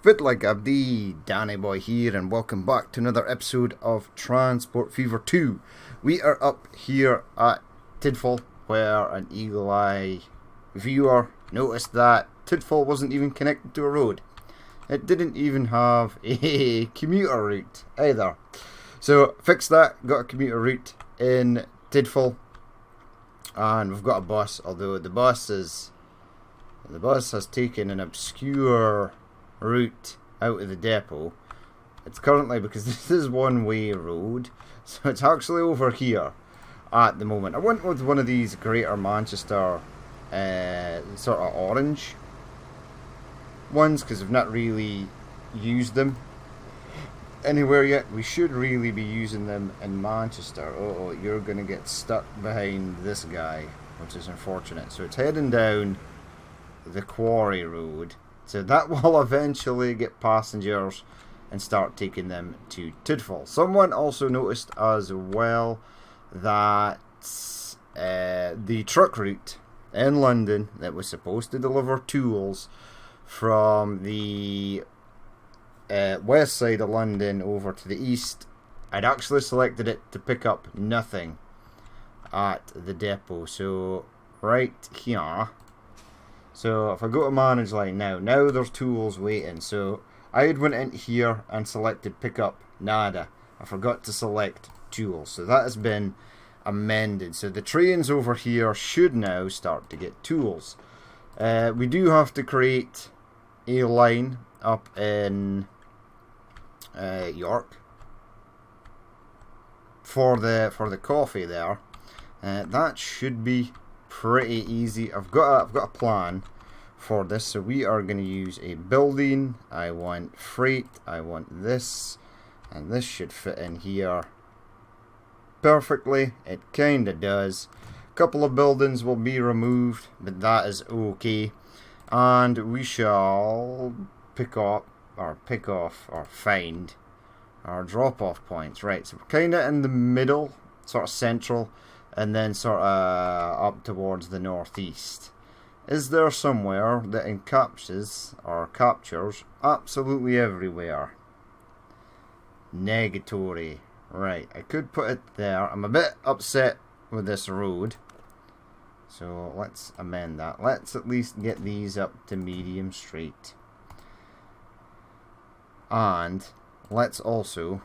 Fit like Abdi, Danny Boy here, and welcome back to another episode of Transport Fever 2. We are up here at Tidfall, where an eagle eye viewer noticed that Tidfall wasn't even connected to a road. It didn't even have a commuter route either. So, fixed that, got a commuter route in Tidfall, and we've got a bus, although the bus has taken an obscure route out of the depot. It's currently, because this is one-way road, so it's actually over here at the moment. I went with one of these Greater Manchester sort of orange ones because I've not really used them anywhere yet. We should really be using them in Manchester. Oh, you're going to get stuck behind this guy, which is unfortunate. So it's heading down the Quarry Road. So that will eventually get passengers and start taking them to Tidfall. Someone also noticed as well that the truck route in London that was supposed to deliver tools from the west side of London over to the east, I'd actually selected it to pick up nothing at the depot. So right here. So if I go to manage line now there's tools waiting. So I had went in here and selected pick up, nada. I forgot to select tools. So that has been amended. So the trains over here should now start to get tools. We do have to create a line up in York for the coffee there. That should be pretty easy. I've got a plan for this. So we are going to use a building. I want freight. I want this, and this should fit in here perfectly. It kinda does. A couple of buildings will be removed, but that is okay. And we shall pick off or find our drop off points. Right, so we're kinda in the middle, sort of central, and then sort of up towards the northeast. Is there somewhere that captures absolutely everywhere? Negatory. Right, I could put it there. I'm a bit upset with this road, so let's amend that. Let's at least get these up to medium straight. And let's also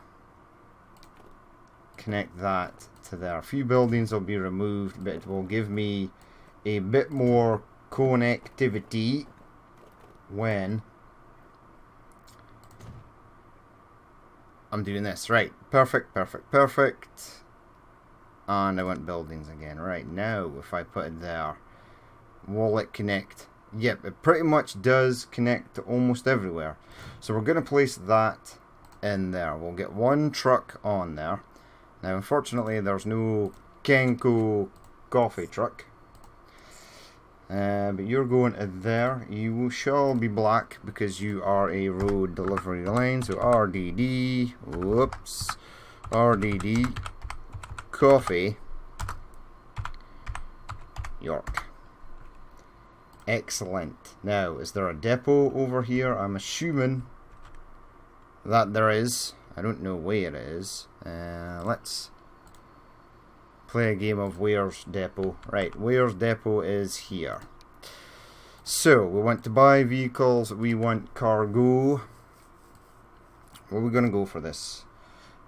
connect that to there. A few buildings will be removed, but it will give me a bit more connectivity when I'm doing this. Right, perfect. And I want buildings again. Right, now if I put it there, will it connect? Yep, it pretty much does connect to almost everywhere. So we're going to place that in there. We'll get one truck on there. Now, unfortunately, there's no Kenko coffee truck. But you're going there. You shall be black because you are a road delivery line. So RDD, RDD, coffee, York. Excellent. Now, is there a depot over here? I'm assuming that there is. I don't know where it is. Let's play a game of where's depot. Right, where's depot is here. So, we want to buy vehicles. We want cargo. What are we going to go for this?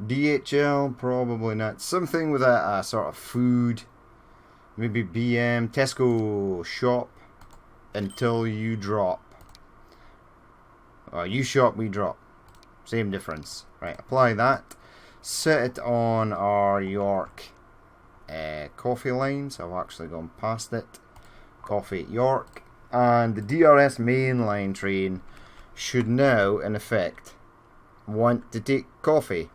DHL? Probably not. Something with a sort of food. Maybe BM. Tesco shop until you drop. You shop, we drop. Same difference. Right, apply that. Set it on our York coffee lines. I've actually gone past it. Coffee at York. And the DRS mainline train should now, in effect, want to take coffee.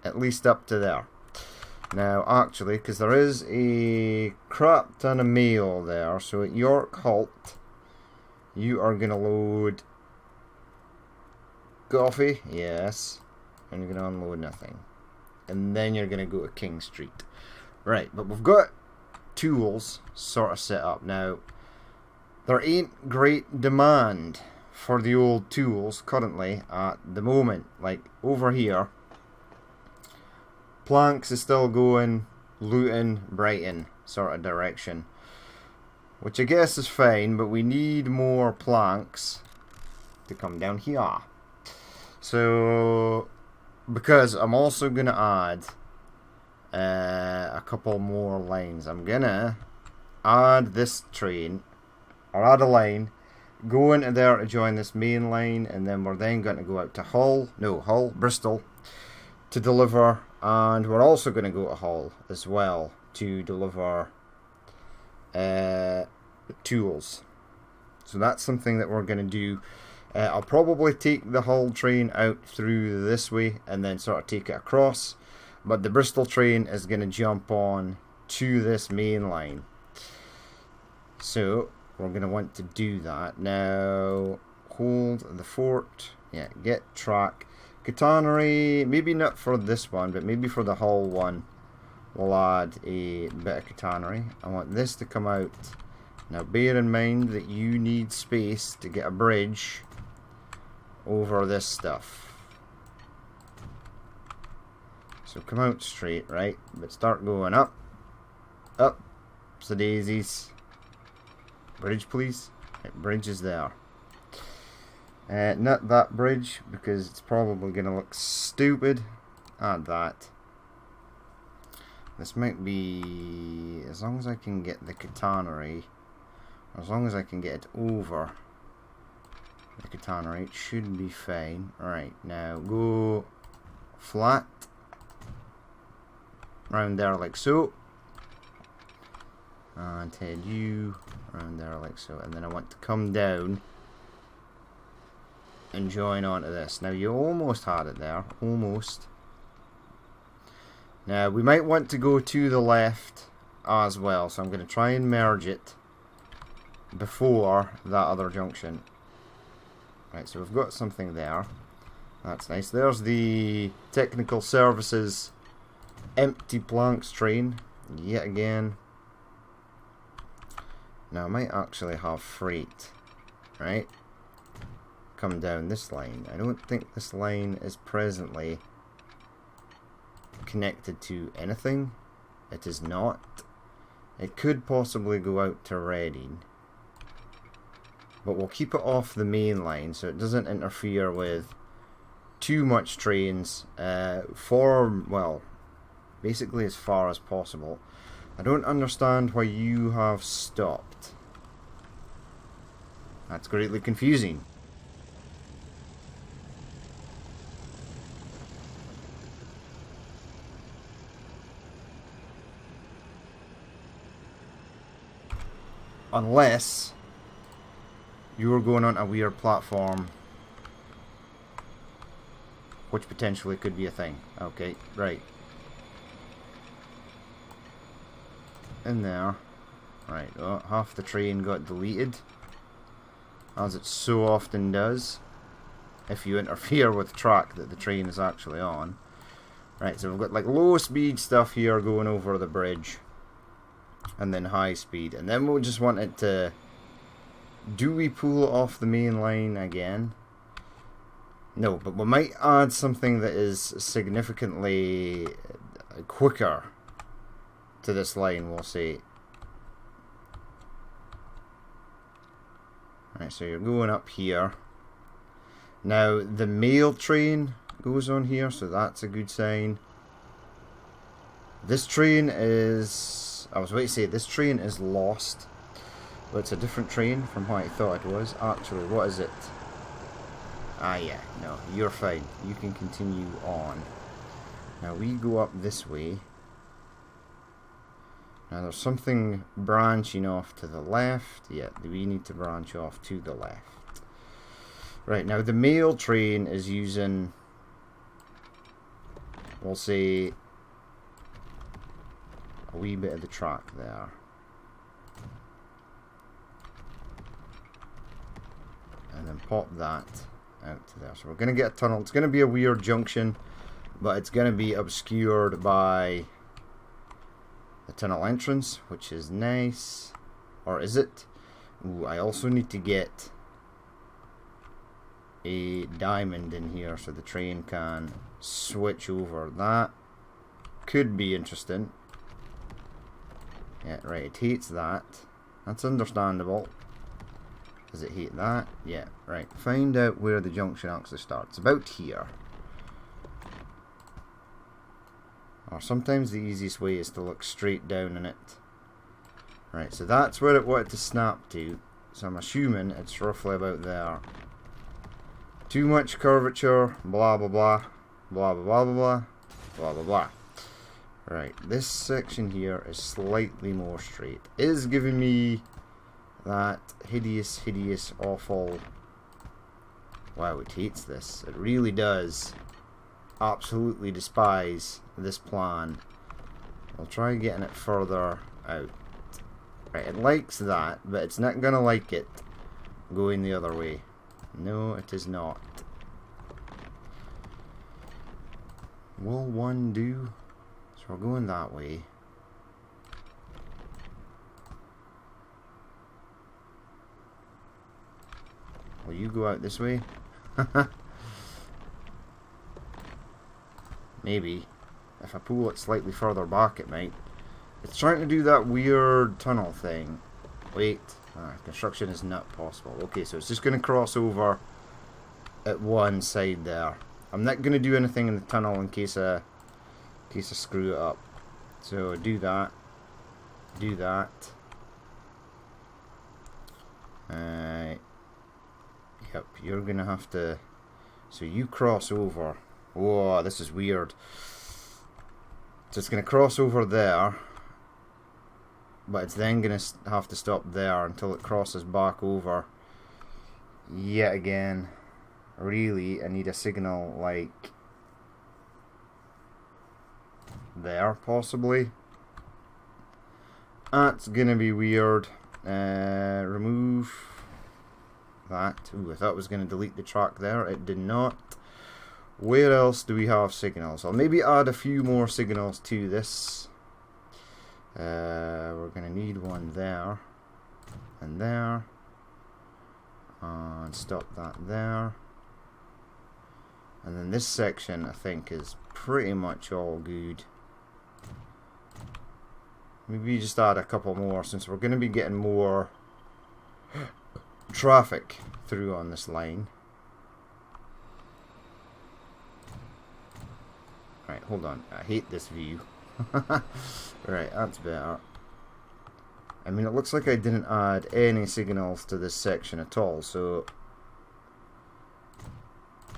At least up to there. Now, actually, because there is a crap ton of mail there. So at York Halt, you are going to load coffee. Yes. And you're going to unload nothing. And then you're going to go to King Street. Right, but we've got tools sort of set up. Now, there ain't great demand for the old tools currently at the moment. Like over here, planks is still going Luton, Brighton sort of direction, which I guess is fine, but we need more planks to come down here. So, because I'm also going to add a couple more lines. I'm going to add this train, or add a line, go into there to join this main line, and then we're then going to go out to Bristol to deliver, and we're also going to go to Hull as well to deliver tools. So that's something that we're going to do. I'll probably take the Hull train out through this way and then sort of take it across, but the Bristol train is going to jump on to this main line. So we're going to want to do that. Now, hold the fort. Yeah, get track. Catenary, maybe not for this one, but maybe for the Hull one, we'll add a bit of catenary. I want this to come out. Now, bear in mind that you need space to get a bridge over this stuff. So come out straight, right? But start going up. Up. The daisies. Bridge, please. Right, bridge is there. Not that bridge, because it's probably going to look stupid. Add that. This might be... as long as I can get the catenary, as long as I can get it over the catenary, it should be fine. Right, now go flat. Round there like so. And head you around there like so. And then I want to come down and join onto this. Now you almost had it there, almost. Now we might want to go to the left as well, so I'm going to try and merge it before that other junction. Right, so we've got something there. That's nice. There's the technical services empty planks train yet again. Now I might actually have freight, right? Come down this line. I don't think this line is presently connected to anything. It is not. It could possibly go out to Reading, but we'll keep it off the main line so it doesn't interfere with too much trains for, well, basically as far as possible. I don't understand why you have stopped. That's greatly confusing. Unless you were going on a weird platform, which potentially could be a thing. Okay, right. In there. Right, oh, half the train got deleted, as it so often does if you interfere with the track that the train is actually on. Right, so we've got like low speed stuff here going over the bridge, and then high speed, and then we'll just want it to... do we pull it off the main line again? No, but we might add something that is significantly quicker to this line, we'll say. Right, so you're going up here. Now, the mail train goes on here, so that's a good sign. This train is... I was about to say, this train is lost. But it's a different train from what I thought it was. Actually, what is it? Ah, yeah, no, you're fine. You can continue on. Now, we go up this way. Now, there's something branching off to the left. Yeah, we need to branch off to the left. Right, now the mail train is using, we'll say, a wee bit of the track there. And then pop that out to there. So we're going to get a tunnel. It's going to be a weird junction, but it's going to be obscured by the tunnel entrance, which is nice. Or is it? Ooh, I also need to get a diamond in here so the train can switch over. That could be interesting. Yeah, right, it hates that. That's understandable. Does it hate that? Yeah, right. Find out where the junction actually starts. About here. Or sometimes the easiest way is to look straight down in it. Right, so that's where it wanted to snap to. So I'm assuming it's roughly about there. Too much curvature, blah blah blah, blah blah blah blah blah, blah blah blah. Right, this section here is slightly more straight. It is giving me that hideous, awful... Wow, it hates this. It really does absolutely despise this plan. I'll try getting it further out. Right, it likes that, but it's not gonna like it going the other way. No, it is not. Will one do? So we're going that way. Will you go out this way? Maybe. If I pull it slightly further back, it might. It's trying to do that weird tunnel thing. Wait. Construction is not possible. Okay, so it's just going to cross over at one side there. I'm not going to do anything in the tunnel in case I screw it up. So do that. Do that. Yep, you're going to have to... So you cross over. Whoa, this is weird. So it's going to cross over there. But it's then going to have to stop there until it crosses back over. Yet again. Really, I need a signal like there, possibly. That's going to be weird. Remove that. Ooh, I thought it was going to delete the track there. It did not. Where else do we have signals? I'll maybe add a few more signals to this. We're going to need one there. And there. And stop that there. And then this section, I think, is pretty much all good. Maybe just add a couple more, since we're going to be getting more traffic through on this line. Right, hold on. I hate this view. Right, that's better. I mean, it looks like I didn't add any signals to this section at all, so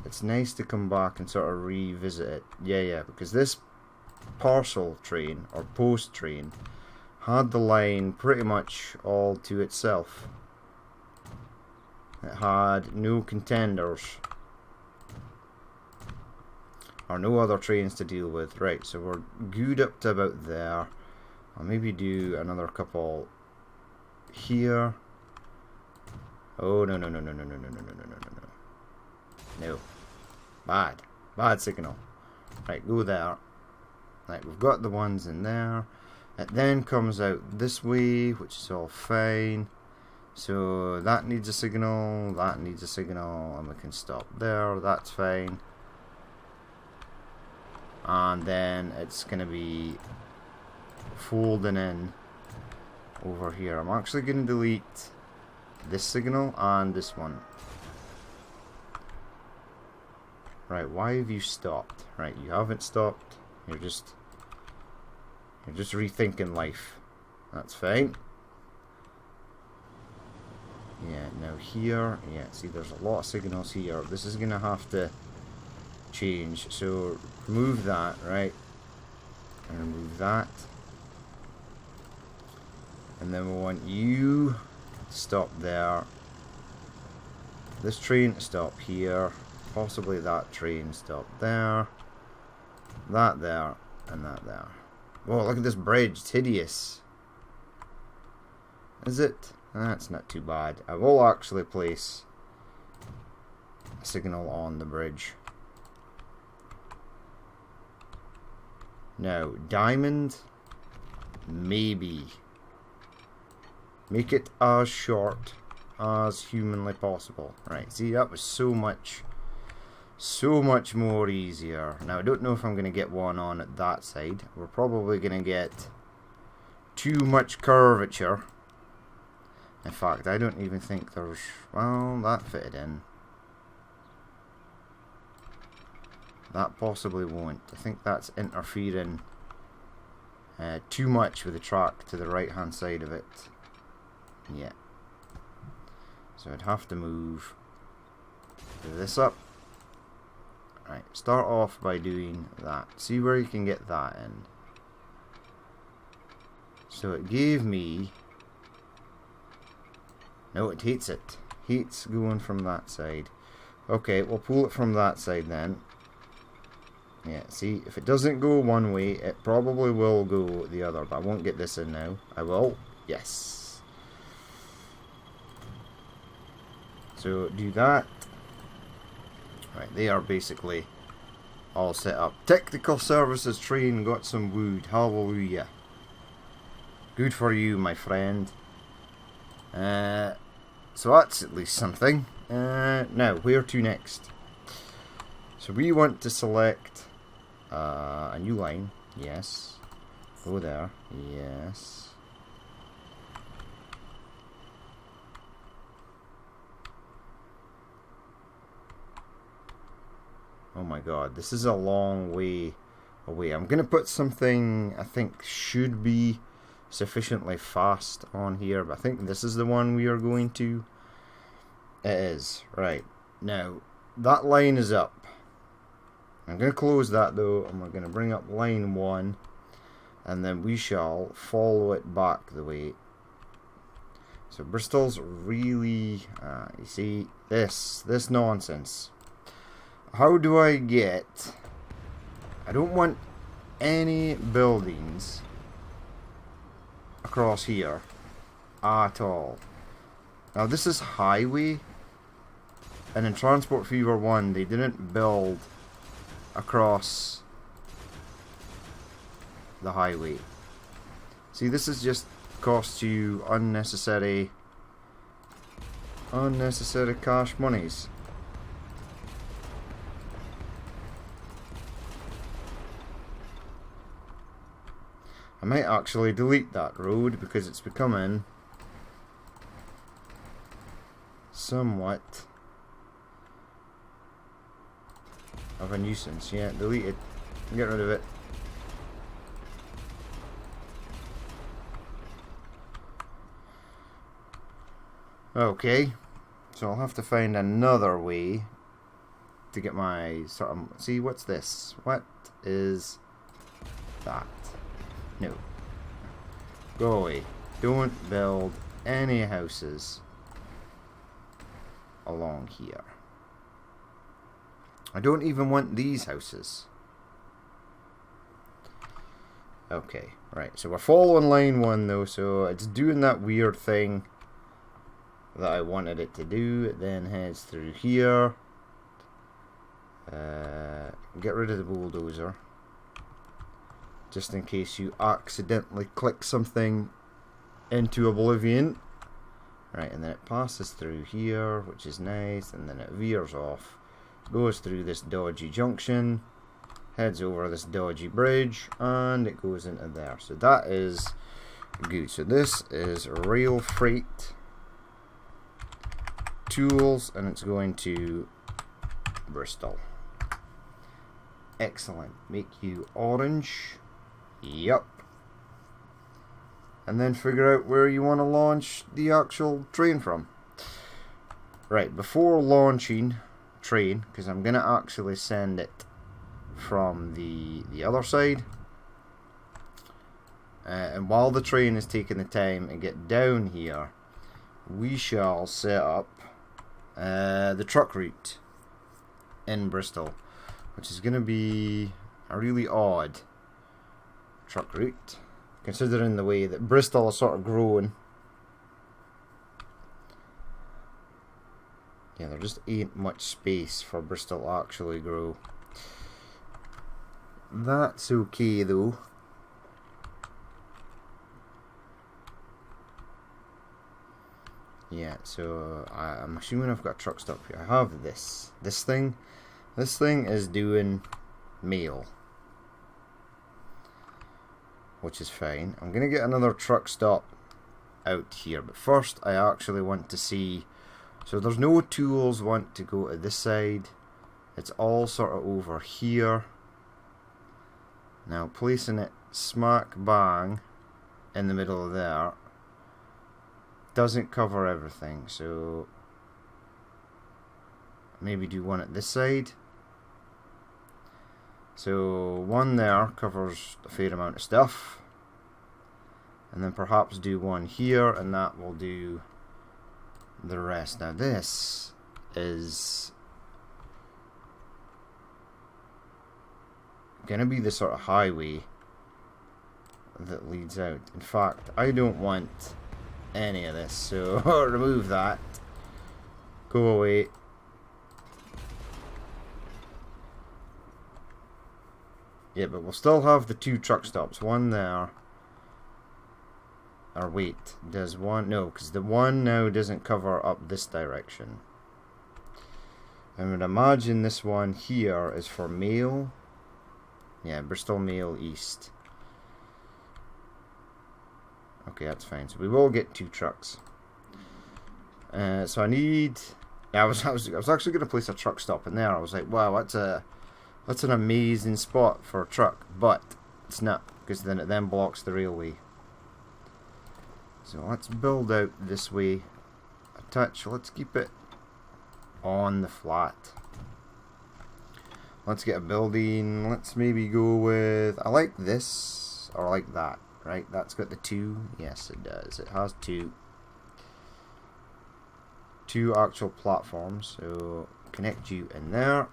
it's nice to come back and sort of revisit it. Yeah, because this parcel train, or post train, had the line pretty much all to itself. It had no contenders. Or no other trains to deal with. Right, so we're good up to about there. I'll maybe do another couple here. Oh, no. No. Bad signal. Right, go there. Right, we've got the ones in there. It then comes out this way, which is all fine. So that needs a signal, that needs a signal, and we can stop there, that's fine. And then it's going to be folding in over here. I'm actually going to delete this signal and this one. Right, why have you stopped? Right, you haven't stopped. You're just rethinking life. That's fine. Yeah, now here, yeah, see there's a lot of signals here. This is gonna have to change. So remove that, right? And remove that. And then we want you to stop there. This train to stop here. Possibly that train stop there. That there. And that there. Whoa, look at this bridge. It's hideous. Is it? That's not too bad. I will actually place a signal on the bridge. Now, diamond, maybe. Make it as short as humanly possible. Right, see, that was so much more easier. Now, I don't know if I'm going to get one on at that side. We're probably going to get too much curvature. In fact, I don't even think there's... Well, that fitted in. That possibly won't. I think that's interfering too much with the track to the right hand side of it. Yeah. So I'd have to move this up. Right, start off by doing that. See where you can get that in. So it gave me... No, it hates it. Hates going from that side. Okay, we'll pull it from that side then. Yeah, see, if it doesn't go one way, it probably will go the other, but I won't get this in now. I will. Yes. So, do that. Right, they are basically all set up. Technical services train got some wood. Hallelujah. Good for you, my friend. So that's at least something. Now, where to next? So we want to select a new line. Yes. Go there. Yes. Oh my god, this is a long way away. I'm going to put something I think should be sufficiently fast on here, but I think this is the one we are going to. It is. Right. Now, that line is up. I'm going to close that though, and we're going to bring up line 1, and then we shall follow it back the way. So Bristol's really, you see, this nonsense. How do I get... I don't want any buildings across here at all. Now this is highway, and in Transport Fever 1 they didn't build across the highway. See, this is just cost you unnecessary cash monies. I might actually delete that road because it's becoming somewhat of a nuisance. Yeah, delete it. Get rid of it. Okay, so I'll have to find another way to get my sort of... See, what's this? What is that? No. Go away. Don't build any houses along here. I don't even want these houses. Okay, right. So we're following line 1 though, so it's doing that weird thing that I wanted it to do. It then heads through here. Get rid of the bulldozer, just in case you accidentally click something into oblivion. Right, and then it passes through here, which is nice, and then it veers off, goes through this dodgy junction, heads over this dodgy bridge, and it goes into there. So that is good. So this is rail freight tools, and it's going to Bristol. Excellent. Make you orange. Yup. And then figure out where you want to launch the actual train from. Right, before launching train, because I'm going to actually send it from the other side, and while the train is taking the time to get down here, we shall set up the truck route in Bristol, which is going to be a really odd truck route, considering the way that Bristol is sort of growing. Yeah, there just ain't much space for Bristol to actually grow. That's okay though. Yeah, so I'm assuming I've got a truck stop here. I have this. This thing is doing mail, which is fine. I'm going to get another truck stop out here, but first I actually want to see, so there's no tools want to go to this side. It's all sort of over here. Now placing it smack bang in the middle of there doesn't cover everything, so maybe do one at this side. So one there covers a fair amount of stuff, and then perhaps do one here, and that will do the rest. Now this is gonna be the sort of highway that leads out. In fact, I don't want any of this, so remove that. Go away. Yeah, but we'll still have the two truck stops. One there. Or wait, does one? No, because the one now doesn't cover up this direction. I would imagine this one here is for mail. Yeah, Bristol Mail East. Okay, that's fine. So we will get two trucks. So I need. Yeah, I was actually going to place a truck stop in there. I was like, wow, that's an amazing spot for a truck, but it's not, because then it then blocks the railway. So let's build out this way a touch. Let's keep it on the flat. Let's get a building. Let's maybe go with, I like this or like that. Right, that's got the two. Yes, it does. It has two actual platforms. So connect you in there,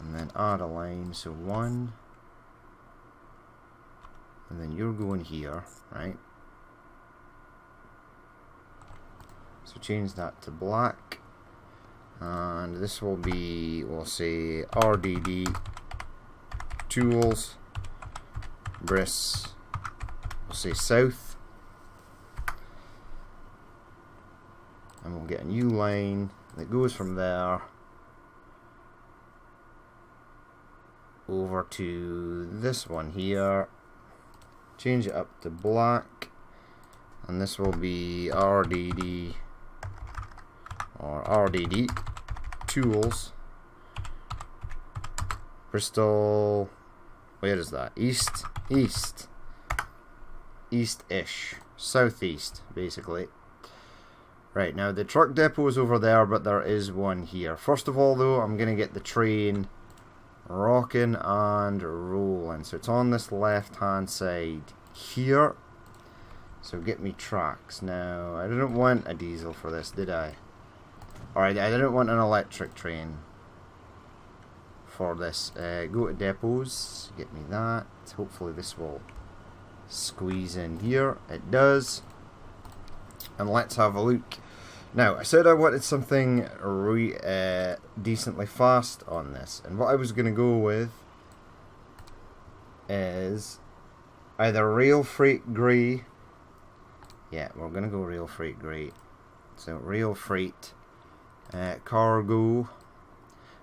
and then add a line. So one, and then you're going here, right? So change that to black, and this will be, we'll say RDD. Tools, Briss, we'll say south, and we'll get a new line that goes from there over to this one here. Change it up to black, and this will be RDD or RDD Tools, Bristol. Where is that? East-ish. Southeast, basically. Right, now the truck depot is over there, but there is one here. First of all, though, I'm going to get the train rocking and rolling. So it's on this left-hand side here. So get me tracks. Now, I didn't want a diesel for this, did I? Alright, I didn't want an electric train for this. Go to depots, get me that. Hopefully this will squeeze in here. It does. And let's have a look. Now, I said I wanted something decently fast on this, and what I was going to go with is either rail freight grey. Yeah, we're going to go rail freight grey. So rail freight cargo.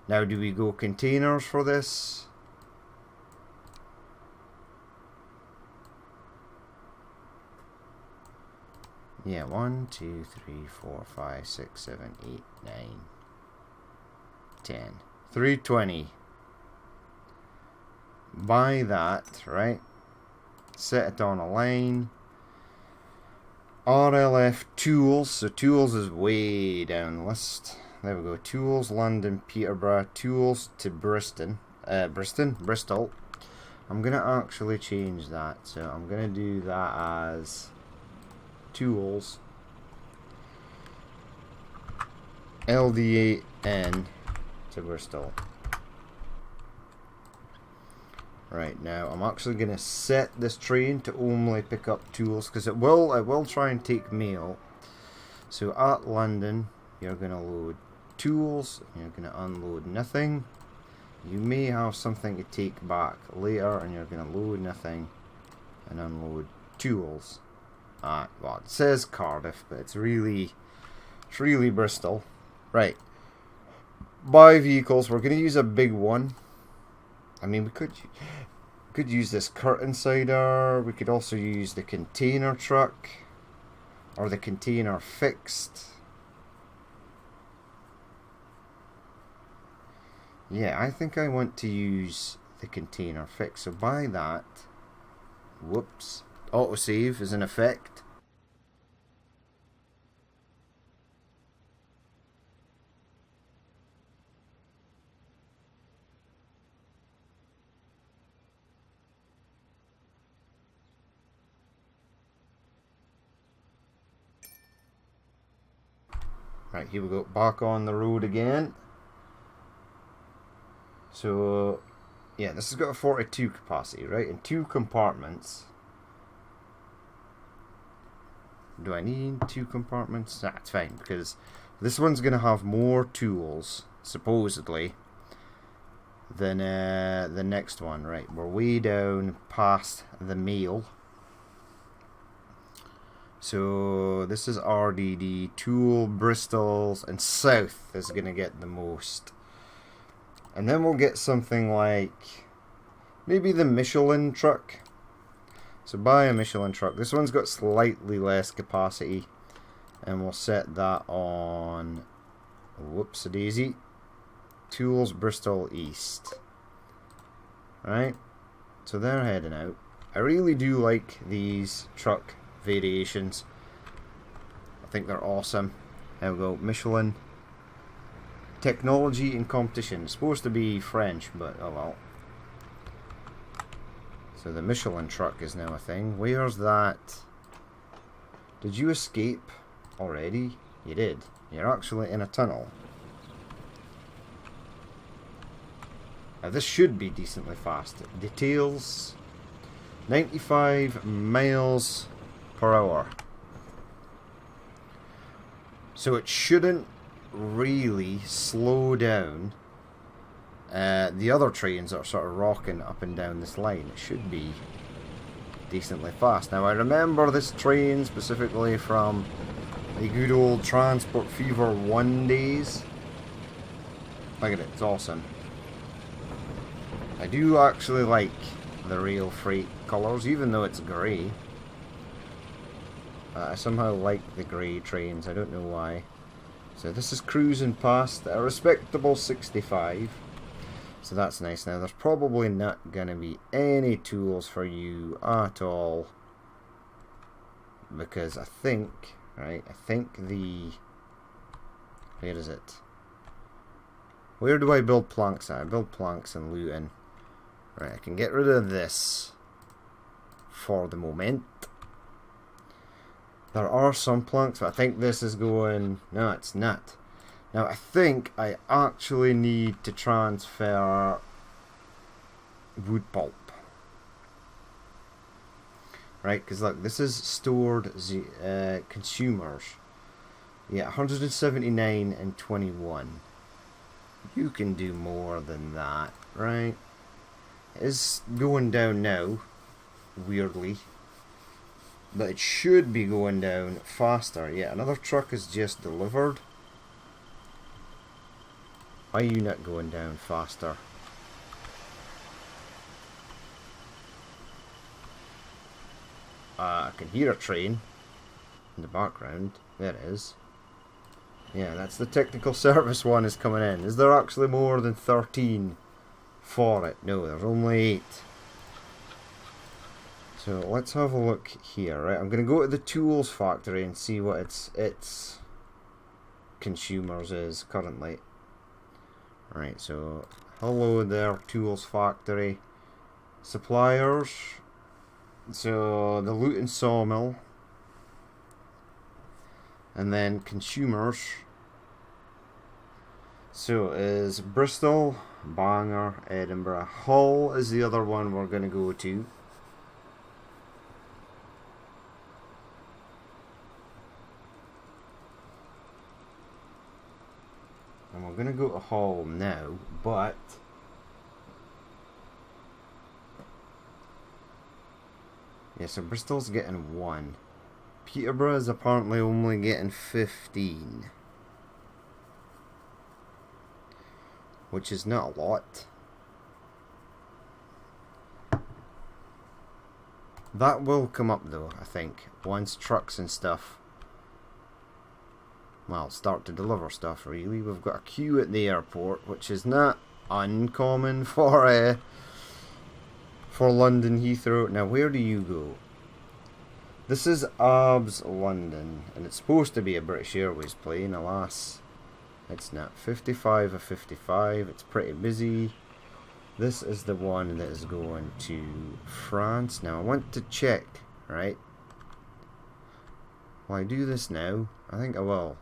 Now, do we go containers for this? Yeah, 1, 2, 3, 4, 5, 6, 7, 8, 9, 10. 320. Buy that, right? Set it on a line. RLF Tools. So Tools is way down the list. There we go. Tools, London, Peterborough. Tools to Bristol. I'm going to actually change that. So I'm going to do that as Tools LDAN to Bristol. Right, now I'm actually going to set this train to only pick up tools, because I will try and take mail. So at London, you're going to load tools, you're going to unload nothing. You may have something to take back later, and you're going to load nothing and unload tools. Well, it says Cardiff, but it's really Bristol. Right. Buy vehicles. We're going to use a big one. I mean, we could use this curtain sider. We could also use the container truck. Or the container fixed. Yeah, I think I want to use the container fixed. So buy that. Whoops. Autosave is in effect. Right, here we go. Back on the road again. So, yeah, this has got a 42 capacity, right? In 2 compartments. Do I need 2 compartments? Nah, it's fine, because this one's going to have more tools, supposedly, than the next one. Right, we're way down past the mail. So, this is RDD, Tool, Bristols, and South is going to get the most. And then we'll get something like maybe the Michelin truck. So buy a Michelin truck. This one's got slightly less capacity. And we'll set that on, whoops-a-daisy, Tools Bristol East. Right? So they're heading out. I really do like these truck variations. I think they're awesome. There we go. Michelin. Technology and competition. It's supposed to be French, but oh well. So the Michelin truck is now a thing. Where's that? Did you escape already? You did. You're actually in a tunnel. Now this should be decently fast. Details. 95 miles per hour. So it shouldn't really slow down the other trains that are sort of rocking up and down this line. It should be decently fast. Now I remember this train specifically from the good old Transport Fever 1 days. Look at it, it's awesome. I do actually like the Rail Freight colours, even though it's grey. I somehow like the grey trains, I don't know why. So this is cruising past a respectable 65. So that's nice. Now there's probably not going to be any tools for you at all. Because I think, right, where is it? Where do I build planks at? I build planks in Luton. Right, I can get rid of this for the moment. There are some planks, but I think this is going... No, it's not. Now, I think I actually need to transfer wood pulp. Right, because look, this is stored consumers. Yeah, 179 and 21. You can do more than that, right? It's going down now, weirdly. But it should be going down faster. Yeah, another truck is just delivered. Why are you not going down faster? I can hear a train in the background. There it is. Yeah, that's the technical service one is coming in. Is there actually more than 13 for it? No, there's only 8. So let's have a look here, right? I'm going to go to the tools factory and see what its consumers is currently. Right, so hello there, tools factory. Suppliers. So the Luton sawmill. And then consumers. So is Bristol, Bangor, Edinburgh. Hull is the other one we're going to go to. And we're going to go to Hull now, but yeah, so Bristol's getting 1. Peterborough is apparently only getting 15. Which is not a lot. That will come up though, I think, once trucks and stuff, well, start to deliver stuff really. We've got a queue at the airport, which is not uncommon for London Heathrow. Now where do you go? This is ABS London, and it's supposed to be a British Airways plane. Alas, it's not. 55 of 55, it's pretty busy. This is the one that is going to France. Now I want to check, right? Will I do this now? I think I will,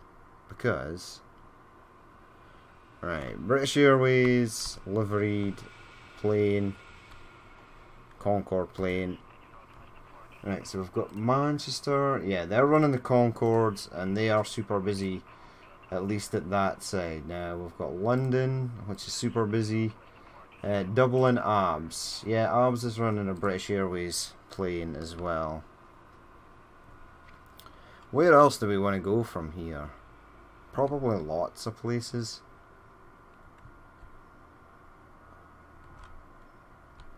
because right, British Airways liveried plane, Concorde plane. Right, so we've got Manchester. Yeah, they're running the Concordes and they are super busy, at least at that side. Now we've got London, which is super busy. Dublin ABS. Yeah, ABS is running a British Airways plane as well. Where else do we want to go from here? Probably lots of places.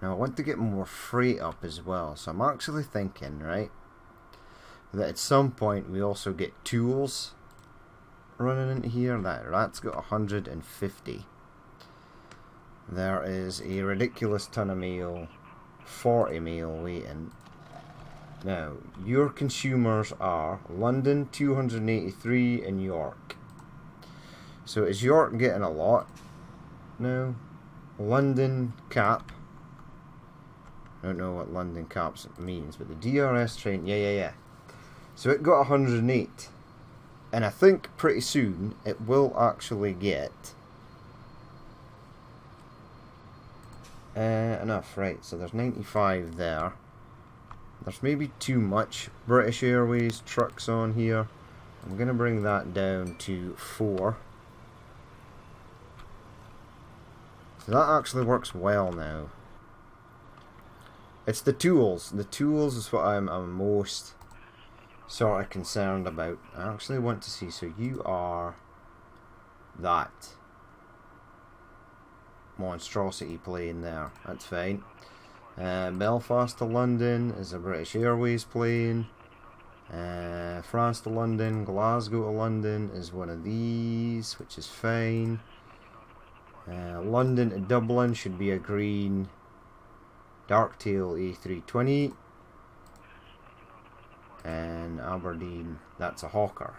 Now I want to get more freight up as well, so I'm actually thinking, right, that at some point we also get tools running into here. That's got 150. There is a ridiculous ton of mail, 40 mail waiting. Now, your consumers are London 283 and York. So is York getting a lot now? London Cap. I don't know what London Caps means, but the DRS train, yeah. So it got 108. And I think pretty soon it will actually get enough, right? So there's 95 there. There's maybe too much British Airways trucks on here. I'm going to bring that down to 4. So that actually works well now. It's the tools. The tools is what I'm most sort of concerned about. I actually want to see. So you are that monstrosity plane there. That's fine. Belfast to London is a British Airways plane. France to London, Glasgow to London is one of these, which is fine. London to Dublin should be a green Darktail A320. And Aberdeen, that's a Hawker.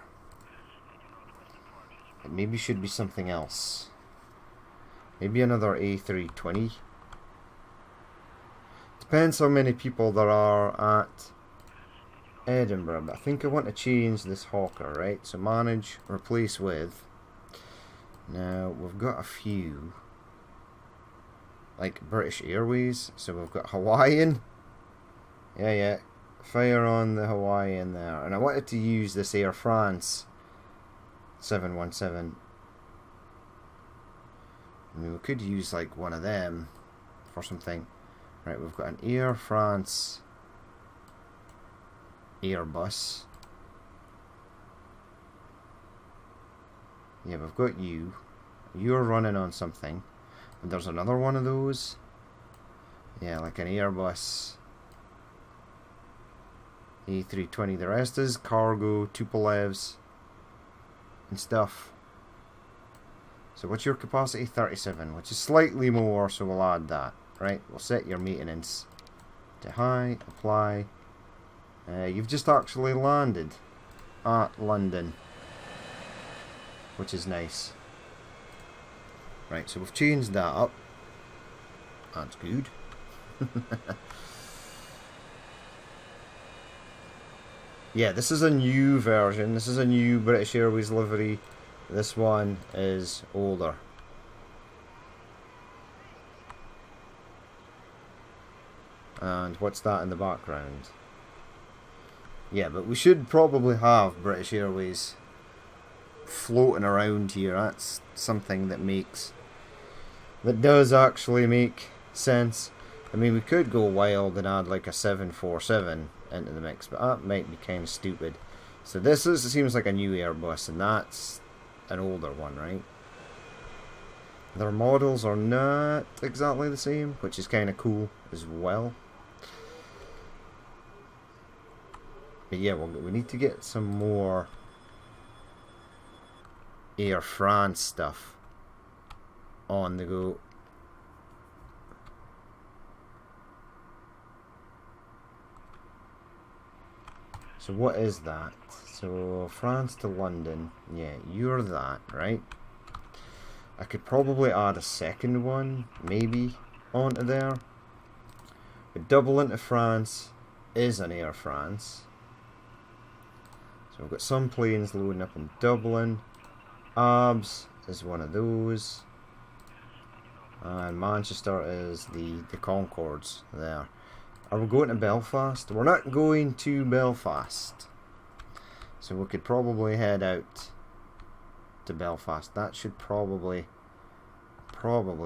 It maybe should be something else. Maybe another A320. Depends how many people there are at Edinburgh, but I think I want to change this Hawker, right? So manage, replace with. Now we've got a few, like British Airways. So we've got Hawaiian. Yeah. Fire on the Hawaiian there. And I wanted to use this Air France 717. I mean, we could use like one of them for something. Right, we've got an Air France Airbus. Yeah, we've got you. You're running on something. And there's another one of those. Yeah, like an Airbus A320. The rest is cargo, Tupolevs, and stuff. So what's your capacity? 37, which is slightly more, so we'll add that. Right, we'll set your maintenance to high, apply. You've just actually landed at London, which is nice. Right, so we've changed that up. That's good. Yeah, this is a new version. This is a new British Airways livery. This one is older. And what's that in the background? Yeah, but we should probably have British Airways floating around here. That's something that does actually make sense. I mean, we could go wild and add like a 747 into the mix, but that might be kind of stupid. So this seems like a new Airbus, and that's an older one, right? Their models are not exactly the same, which is kind of cool as well. But yeah, we need to get some more Air France stuff on the go. So what is that? So France to London. Yeah, you're that, right? I could probably add a second one, maybe, onto there. But Dublin to France is an Air France. So we've got some planes loading up in Dublin. Abs is one of those. And Manchester is the Concords there. Are we going to Belfast? We're not going to Belfast. So we could probably head out to Belfast. That should probably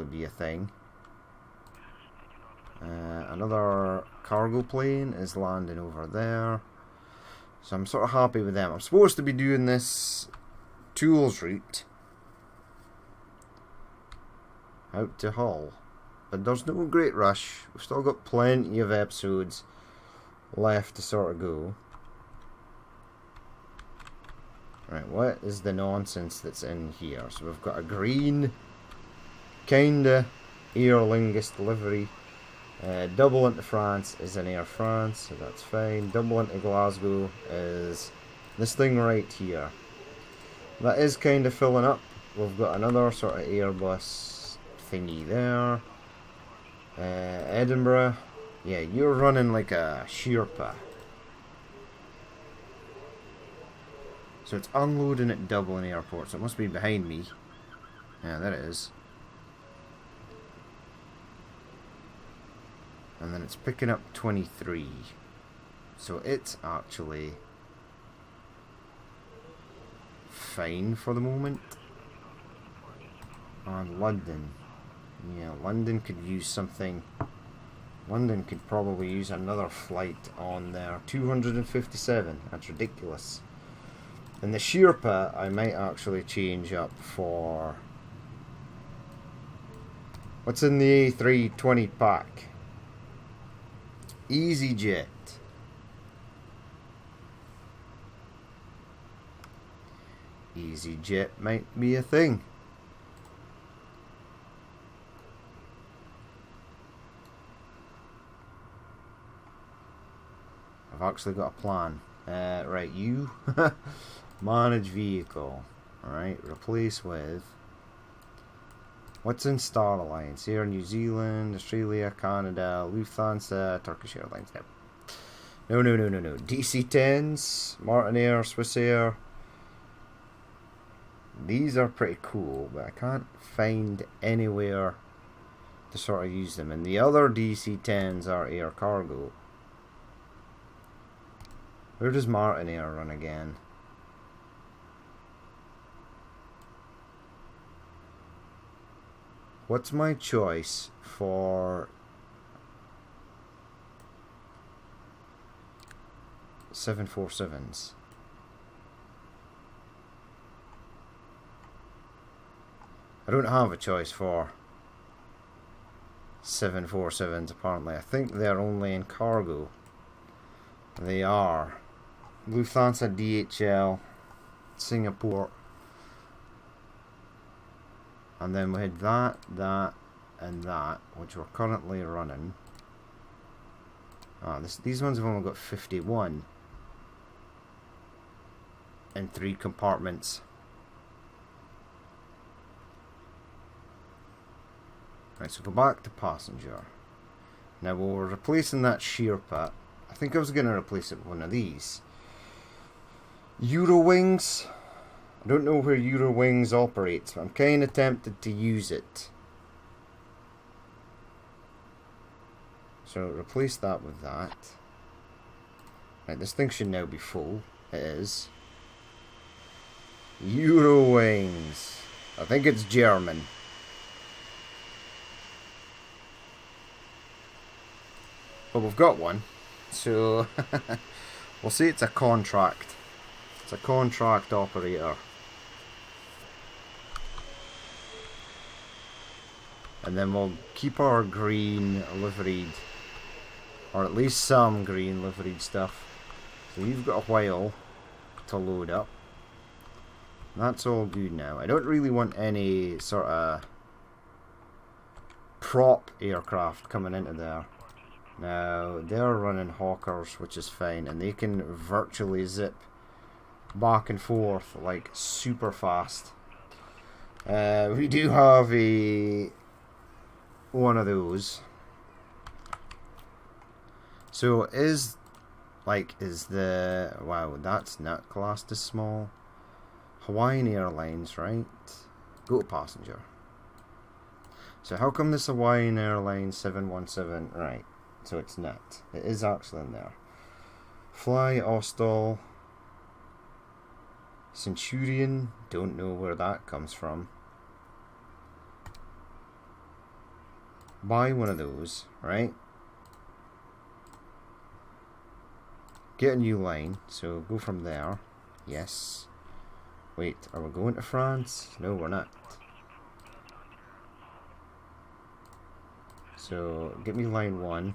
be a thing. Another cargo plane is landing over there. So I'm sort of happy with them. I'm supposed to be doing this Tools route out to Hull, but there's no great rush. We've still got plenty of episodes left to sort of go. Right, what is the nonsense that's in here? So we've got a green kinda Aer Lingus delivery. Dublin to France is an Air France, so that's fine. Dublin to Glasgow is this thing right here. That is kind of filling up. We've got another sort of Airbus thingy there. Edinburgh. Yeah, you're running like a Sherpa. So it's unloading at Dublin Airport, so it must be behind me. Yeah, there it is. And then it's picking up 23. So it's actually fine for the moment. And London. Yeah, London could use something. London could probably use another flight on there. 257. That's ridiculous. And the Sherpa I might actually change up for... What's in the A320 pack? EasyJet. EasyJet might be a thing. I've actually got a plan. Right, you manage vehicle. Alright, replace with... What's in Star Alliance? Here, New Zealand, Australia, Canada, Lufthansa, Turkish Airlines. No. DC-10s, Martinair, Swissair. These are pretty cool, but I can't find anywhere to sort of use them. And the other DC-10s are air cargo. Where does Martinair run again? What's my choice for 747s? I don't have a choice for 747s apparently. I think they're only in cargo. They are. Lufthansa, DHL, Singapore. And then we had that, and that, which we're currently running. These ones have only got 51 in 3 compartments. Right, so go back to passenger. Now we're replacing that Sherpa. I think I was going to replace it with one of these. Eurowings. I don't know where Eurowings operates, but I'm kind of tempted to use it. So replace that with that. Right, this thing should now be full. It is. Eurowings. I think it's German. But we've got one. So we'll say it's a contract. It's a contract operator. And then we'll keep our green liveried, or at least some green liveried stuff. So you've got a while to load up. That's all good now. I don't really want any sort of prop aircraft coming into there. Now, they're running Hawkers, which is fine, and they can virtually zip back and forth like super fast. We do have one of those. So is the, wow, that's not classed as small. Hawaiian Airlines, right? Go to passenger. So how come this Hawaiian Airlines 717, right, so it's not. It is actually in there. Fly Austal. Centurion, don't know where that comes from. Buy one of those, right? Get a new line, so go from there. Yes. Wait, are we going to France? No, we're not. So, get me line 1.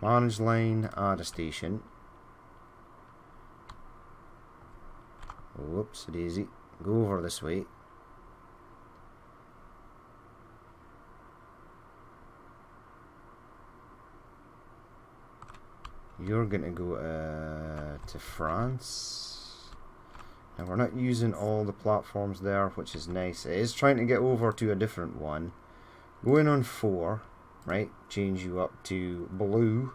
Manage line, add a station. Whoops, daisy. Go over this way. You're going to go to France. Now we're not using all the platforms there, which is nice. It is trying to get over to a different one. Go in on 4, right? Change you up to blue.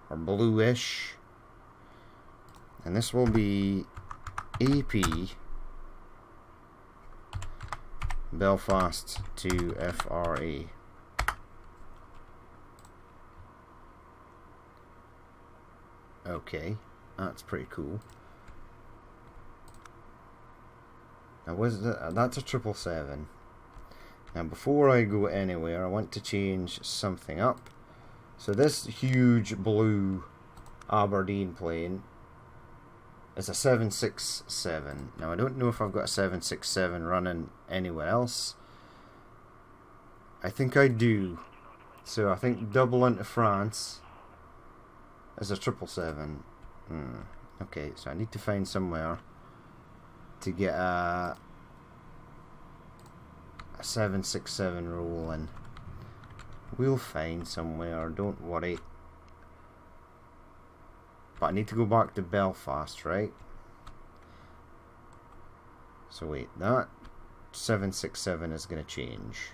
Or bluish. And this will be AP Belfast to FRA. Okay, that's pretty cool. Now, that's a 777. Now, before I go anywhere, I want to change something up. So this huge blue Aberdeen plane is a 767. Now, I don't know if I've got a 767 running anywhere else. I think I do. So I think double into France is a 777. Okay, so I need to find somewhere to get a 767 rolling. We'll find somewhere, don't worry. But I need to go back to Belfast, right? So wait, that 767 is going to change.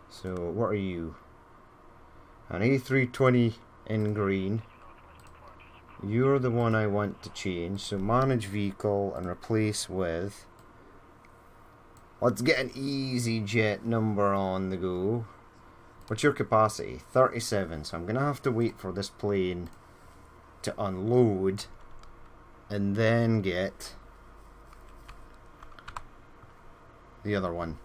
So what are you? An A320 in green. You're the one I want to change. So manage vehicle and replace with. Let's get an EasyJet number on the go. What's your capacity? 37. So I'm going to have to wait for this plane to unload and then get the other one.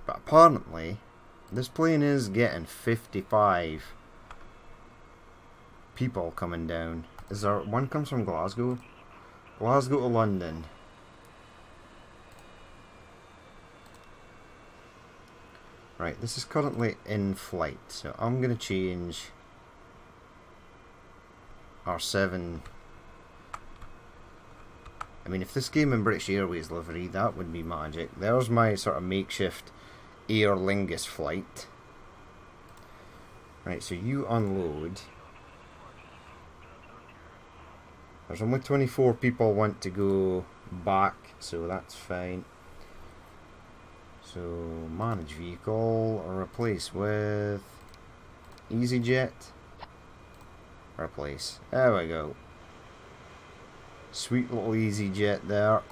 But apparently, this plane is getting 55 people coming down. Is there one comes from Glasgow? Glasgow to London. Right, this is currently in flight, so I'm going to change our 7. I mean, if this came in British Airways livery, that would be magic. There's my sort of makeshift Aer Lingus flight. Right, so you unload. There's only 24 people want to go back, so that's fine. So, manage vehicle, or replace with EasyJet. Replace. There we go. Sweet little EasyJet there.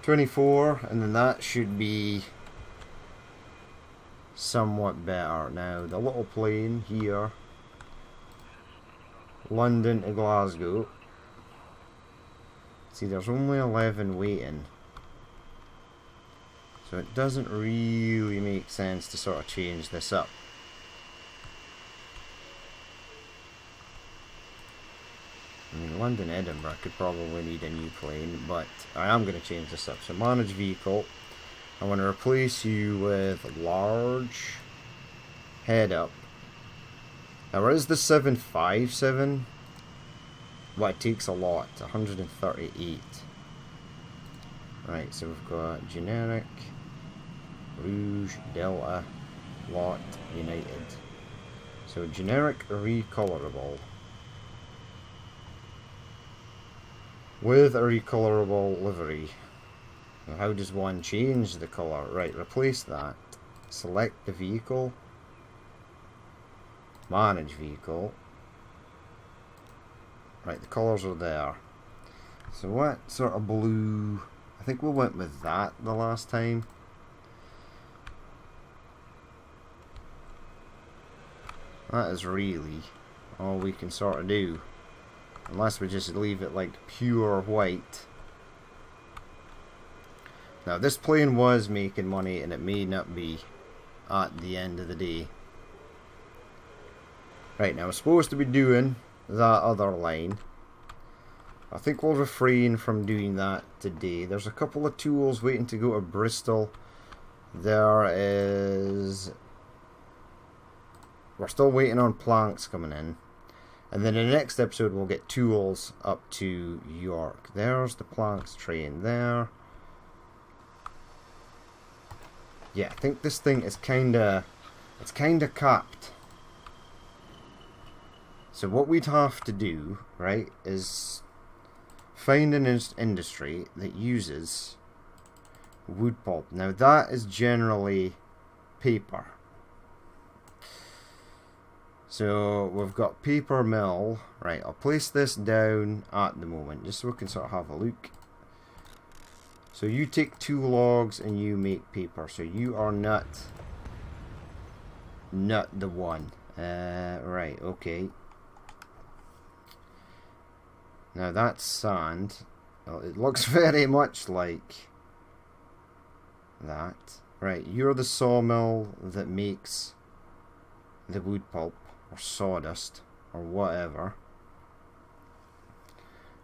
24, and then that should be somewhat better. Now, the little plane here, London to Glasgow. See, there's only 11 waiting. So it doesn't really make sense to sort of change this up. I mean, London, Edinburgh could probably need a new plane, but I am going to change this up. So manage vehicle. I want to replace you with large head up. Now, where is the 757? Well, it takes a lot. 138. Right, so we've got generic, Rouge, Delta, Lot, United. So generic recolorable. With a recolorable livery. Now, how does one change the colour? Right, replace that. Select the vehicle. Manage vehicle. Right, the colours are there. So what sort of blue? I think we went with that the last time. That is really all we can sort of do. Unless we just leave it like pure white. Now this plane was making money, and it may not be at the end of the day. Right, now we're supposed to be doing that other line. I think we'll refrain from doing that today. There's a couple of tools waiting to go to Bristol. There is... We're still waiting on planks coming in. And then in the next episode we'll get tools up to York. There's the planks train there. Yeah, I think this thing is kinda capped. So what we'd have to do, right, is find an industry that uses wood pulp. Now that is generally paper. So we've got paper mill. Right, I'll place this down at the moment just so we can sort of have a look. So you take 2 logs and you make paper. So you are not the one. Right, okay. Now that's sand. Well, it looks very much like that. Right, you're the sawmill that makes the wood pulp or sawdust or whatever.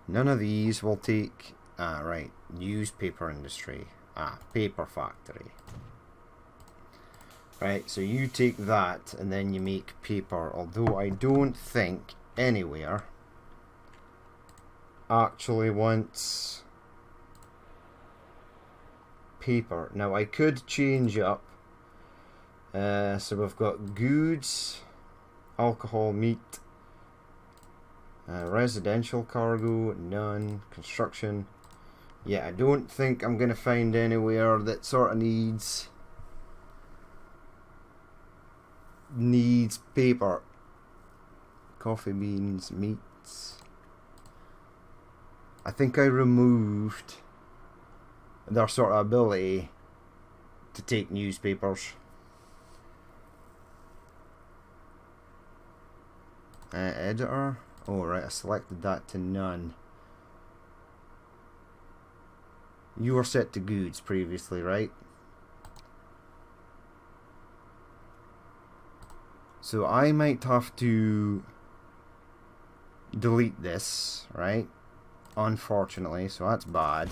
None of these will take... right, newspaper industry. Paper factory. Right, so you take that and then you make paper, although I don't think anywhere actually wants paper. Now I could change up. So we've got goods, alcohol, meat, residential cargo, none, construction. Yeah, I don't think I'm going to find anywhere that sort of needs paper. Coffee beans, meats. I think I removed their sort of ability to take newspapers. Editor. Oh right, I selected that to none. You were set to goods previously, right? So I might have to delete this, right? Unfortunately, so that's bad.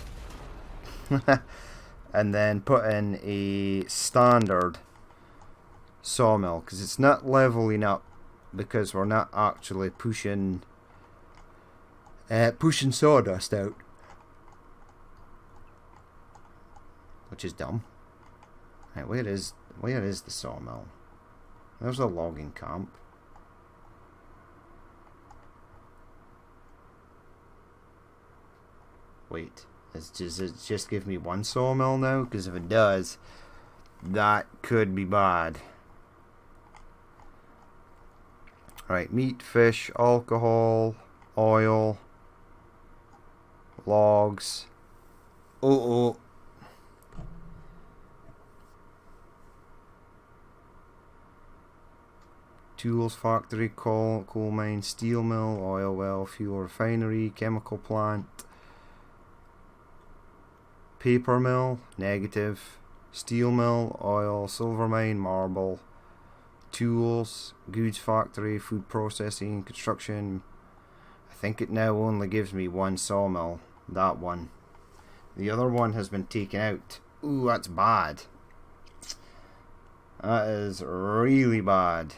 And then put in a standard sawmill, because it's not leveling up, because we're not actually pushing sawdust out, which is dumb. Right, where is the sawmill? There's a logging camp. Wait, does it just give me one sawmill now? Because if it does, that could be bad. Right, meat, fish, alcohol, oil, logs. Oh, tools factory, coal mine, steel mill, oil well, fuel refinery, chemical plant, paper mill, negative, steel mill, oil, silver mine, marble, tools, goods factory, food processing, construction. I think it now only gives me one sawmill, that one. The other one has been taken out. Ooh, that's bad. That is really bad.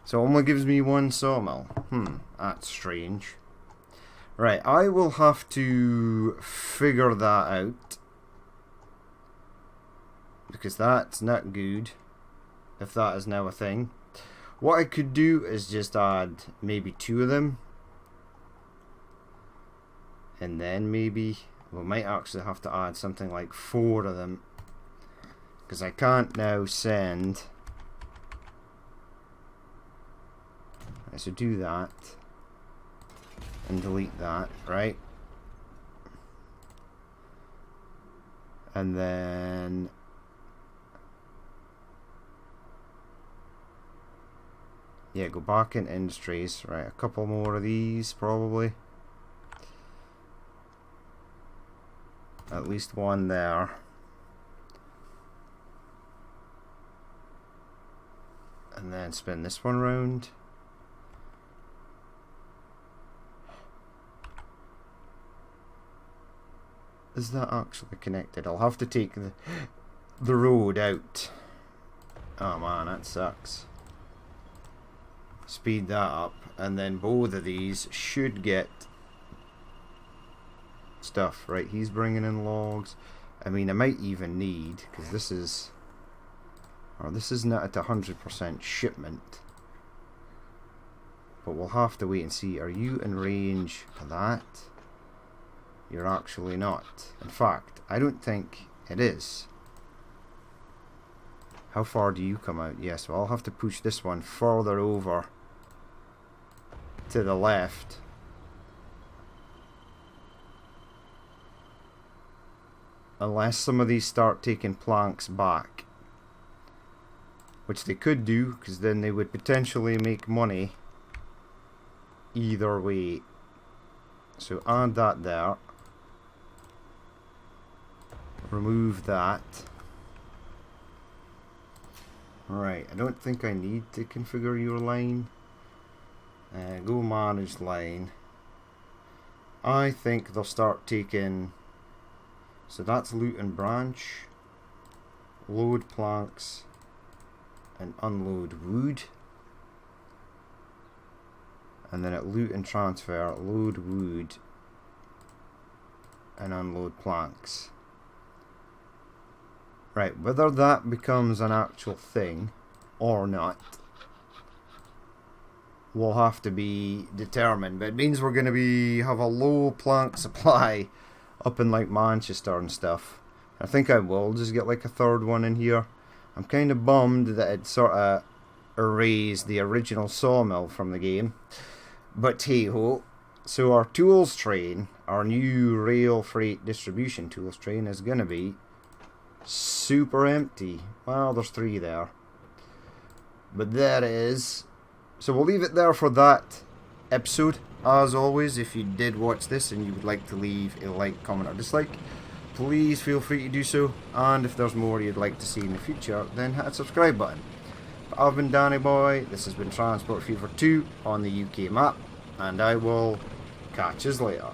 So it only gives me one sawmill. That's strange. Right, I will have to figure that out, because that's not good, if that is now a thing. What I could do is just add maybe 2 of them, and then maybe we might actually have to add something like 4 of them, because I can't now send. So do that and delete that, right? And then yeah, go back in industries, right? A couple more of these probably. At least one there. And then spin this one round. Is that actually connected? I'll have to take the road out. Oh man, that sucks. Speed that up, and then both of these should get stuff. Right, he's bringing in logs. I mean, I might even need, because this is, or this is not at 100% shipment, but we'll have to wait and see. Are you in range of that? You're actually not. In fact, I don't think it is. How far do you come out? Yes, well, I'll have to push this one further over to the left. Unless some of these start taking planks back. Which they could do, because then they would potentially make money either way. So add that there. Remove that. Right, I don't think I need to configure your line. Go manage line. I think they'll start taking, so that's loot and branch, load planks, and unload wood. And then at loot and transfer, load wood and unload planks. Right, whether that becomes an actual thing or not will have to be determined, but it means we're going to have a low plank supply up in like Manchester and stuff. I think I will just get like a third one in here. I'm kind of bummed that it sort of erased the original sawmill from the game, but hey ho. So our tools train, our new rail freight distribution tools train, is going to be super empty. Well, there's 3 there, but there it is. So we'll leave it there for that episode. As always, if you did watch this and you would like to leave a like, comment or dislike, please feel free to do so, and if there's more you'd like to see in the future, then hit the subscribe button. But I've been Danny Boy, this has been Transport Fever 2 on the UK map, and I will catch you later.